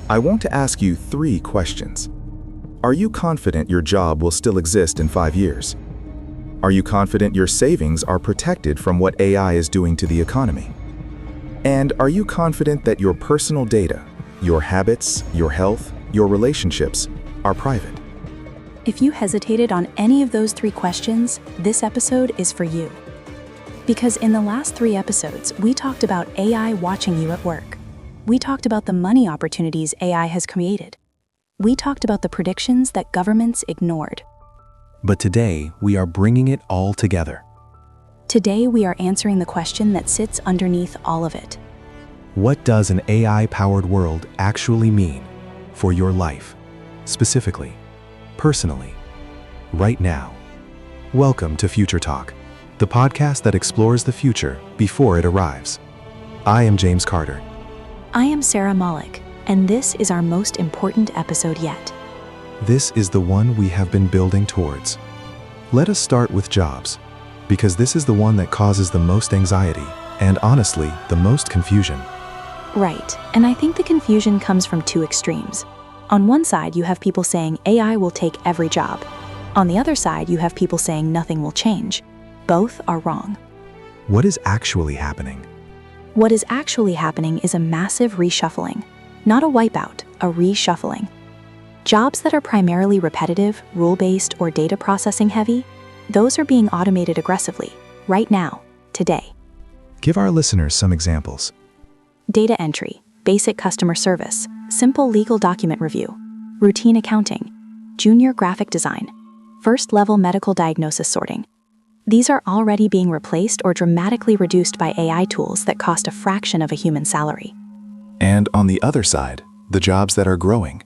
I want to ask you 3 questions. Are you confident your job will still exist in 5 years? Are you confident your savings are protected from what AI is doing to the economy? And are you confident that your personal data, your habits, your health, your relationships are private? If you hesitated on any of those 3 questions, this episode is for you. Because in the last 3 episodes, we talked about AI watching you at work. We talked about the money opportunities AI has created. We talked about the predictions that governments ignored. But today, we are bringing it all together. Today, we are answering the question that sits underneath all of it. What does an AI-powered world actually mean for your life, specifically, personally, right now? Welcome to FutureTalk, the podcast that explores the future before it arrives. I am James Carter. I am Sara, and this is our most important episode yet. This is the one we have been building towards. Let us start with jobs, because this is the one that causes the most anxiety and, honestly, the most confusion. Right, and I think the confusion comes from 2 extremes. On one side, you have people saying AI will take every job. On the other side, you have people saying nothing will change. Both are wrong. What is actually happening? What is actually happening is a massive reshuffling. Not a wipeout, a reshuffling. Jobs that are primarily repetitive, rule-based, or data processing heavy, those are being automated aggressively, right now, today. Give our listeners some examples. Data entry, basic customer service, simple legal document review, routine accounting, junior graphic design, first-level medical diagnosis sorting. These are already being replaced or dramatically reduced by AI tools that cost a fraction of a human salary. And on the other side, the jobs that are growing.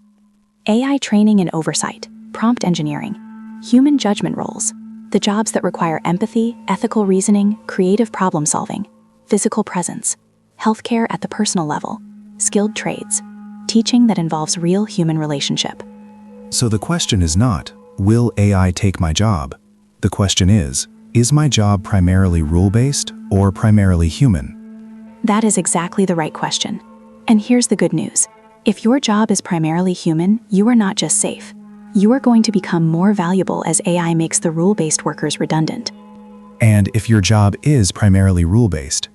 AI training and oversight, prompt engineering, human judgment roles, the jobs that require empathy, ethical reasoning, creative problem solving, physical presence, healthcare at the personal level, skilled trades, teaching that involves real human relationship. So the question is not, will AI take my job? The question is my job primarily rule-based or primarily human? That is exactly the right question. And here's the good news. If your job is primarily human, you are not just safe. You are going to become more valuable as AI makes the rule-based workers redundant. And if your job is primarily rule-based,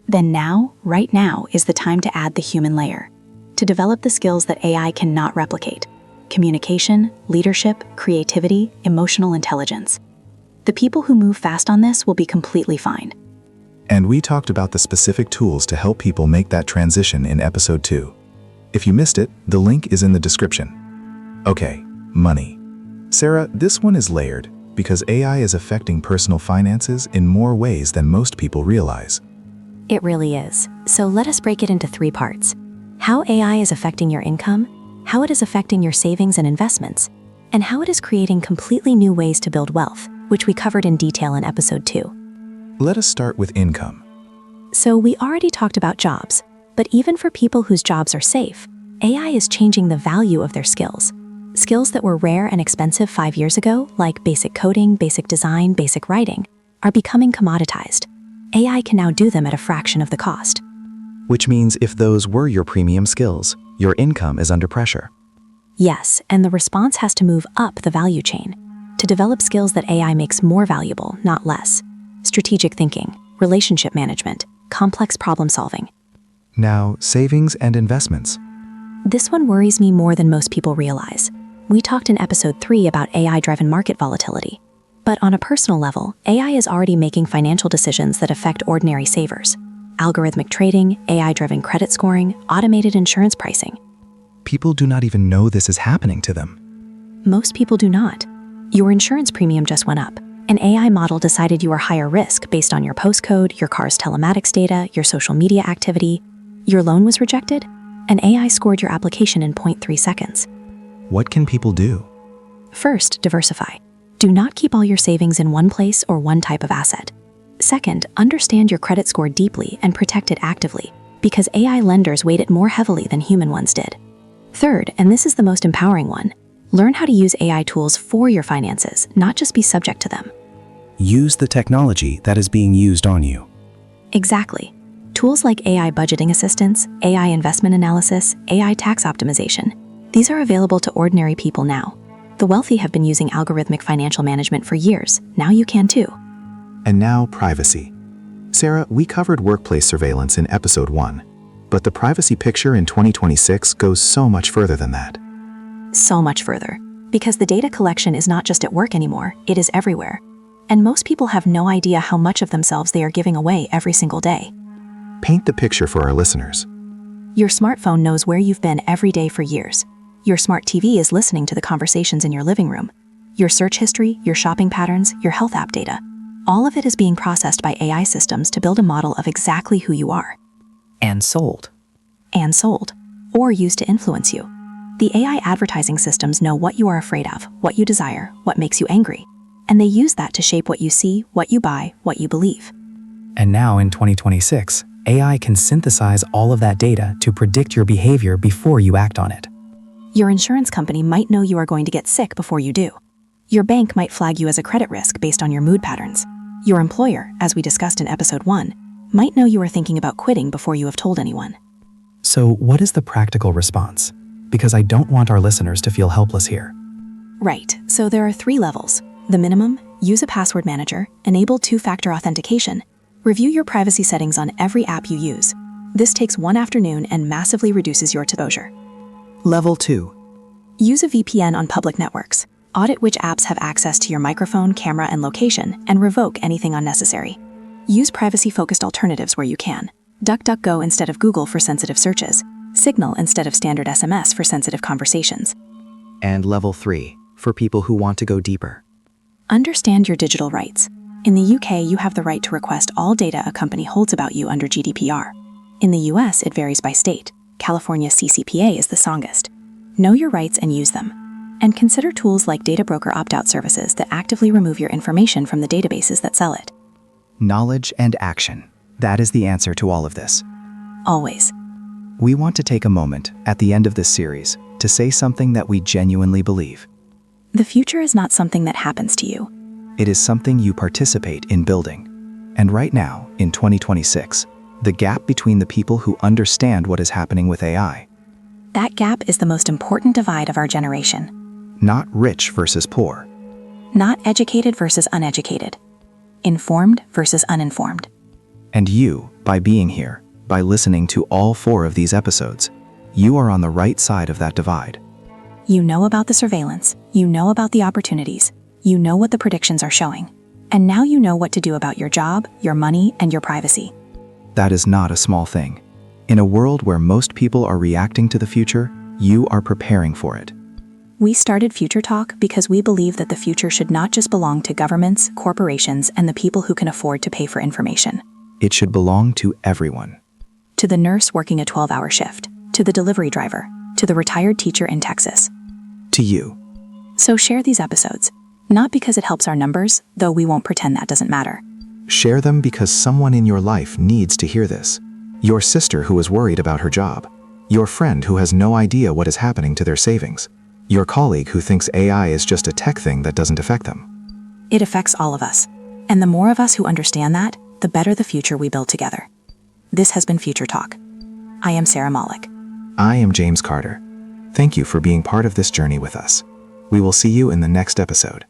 then now, right now, is the time to add the human layer. To develop the skills that AI cannot replicate. Communication, leadership, creativity, emotional intelligence. The people who move fast on this will be completely fine. And we talked about the specific tools to help people make that transition in episode 2. If you missed it, the link is in the description. Okay, money. Sara, this one is layered because AI is affecting personal finances in more ways than most people realize. It really is. So let us break it into 3 parts. How AI is affecting your income, how it is affecting your savings and investments, and how it is creating completely new ways to build wealth, which we covered in detail in episode 2. Let us start with income. So we already talked about jobs, but even for people whose jobs are safe, AI is changing the value of their skills. Skills that were rare and expensive 5 years ago, like basic coding, basic design, basic writing, are becoming commoditized. AI can now do them at a fraction of the cost. Which means if those were your premium skills, your income is under pressure. Yes, and the response has to move up the value chain to develop skills that AI makes more valuable, not less. Strategic thinking, relationship management, complex problem solving. Now, savings and investments. This one worries me more than most people realize. We talked in episode 3 about AI-driven market volatility. But on a personal level, AI is already making financial decisions that affect ordinary savers. Algorithmic trading, AI-driven credit scoring, automated insurance pricing. People do not even know this is happening to them. Most people do not. Your insurance premium just went up. An AI model decided you are higher risk based on your postcode, your car's telematics data, your social media activity. Your loan was rejected? An AI scored your application in 0.3 seconds. What can people do? First, diversify. Do not keep all your savings in one place or one type of asset. Second, understand your credit score deeply and protect it actively, because AI lenders weight it more heavily than human ones did. Third, and this is the most empowering one, learn how to use AI tools for your finances, not just be subject to them. Use the technology that is being used on you. Exactly. Tools like AI budgeting assistance, AI investment analysis, AI tax optimization, these are available to ordinary people now. The wealthy have been using algorithmic financial management for years. Now you can too. And now, privacy. Sara, we covered workplace surveillance in episode 1, but the privacy picture in 2026 goes so much further than that. So much further. Because the data collection is not just at work anymore, it is everywhere. And most people have no idea how much of themselves they are giving away every single day. Paint the picture for our listeners. Your smartphone knows where you've been every day for years. Your smart TV is listening to the conversations in your living room. Your search history, your shopping patterns, your health app data. All of it is being processed by AI systems to build a model of exactly who you are. And sold. And sold. Or used to influence you. The AI advertising systems know what you are afraid of, what you desire, what makes you angry. And they use that to shape what you see, what you buy, what you believe. And now in 2026, AI can synthesize all of that data to predict your behavior before you act on it. Your insurance company might know you are going to get sick before you do. Your bank might flag you as a credit risk based on your mood patterns. Your employer, as we discussed in episode 1, might know you are thinking about quitting before you have told anyone. So what is the practical response? Because I don't want our listeners to feel helpless here. Right, so there are 3 levels. The minimum, use a password manager, enable 2-factor authentication, review your privacy settings on every app you use. This takes 1 afternoon and massively reduces your exposure. Level 2. Use a VPN on public networks. Audit which apps have access to your microphone, camera, and location, and revoke anything unnecessary. Use privacy-focused alternatives where you can. DuckDuckGo instead of Google for sensitive searches. Signal instead of standard SMS for sensitive conversations. And level 3, for people who want to go deeper. Understand your digital rights. In the UK, you have the right to request all data a company holds about you under GDPR. In the US, it varies by state. California's CCPA is the strongest. Know your rights and use them. And consider tools like data broker opt-out services that actively remove your information from the databases that sell it. Knowledge and action. That is the answer to all of this. Always. We want to take a moment at the end of this series to say something that we genuinely believe. The future is not something that happens to you. It is something you participate in building. And right now, in 2026, the gap between the people who understand what is happening with AI. That gap is the most important divide of our generation. Not rich versus poor. Not educated versus uneducated. Informed versus uninformed. And you, by being here, by listening to all 4 of these episodes, you are on the right side of that divide. You know about the surveillance. You know about the opportunities. You know what the predictions are showing. And now you know what to do about your job, your money, and your privacy. That is not a small thing. In a world where most people are reacting to the future, you are preparing for it. We started FutureTalk because we believe that the future should not just belong to governments, corporations, and the people who can afford to pay for information. It should belong to everyone. To the nurse working a 12-hour shift, to the delivery driver, to the retired teacher in Texas. To you. So share these episodes, not because it helps our numbers, though we won't pretend that doesn't matter. Share them because someone in your life needs to hear this. Your sister who is worried about her job. Your friend who has no idea what is happening to their savings. Your colleague who thinks AI is just a tech thing that doesn't affect them. It affects all of us. And the more of us who understand that, the better the future we build together. This has been FutureTalk. I am Sara Malik. I am James Carter. Thank you for being part of this journey with us. We will see you in the next episode.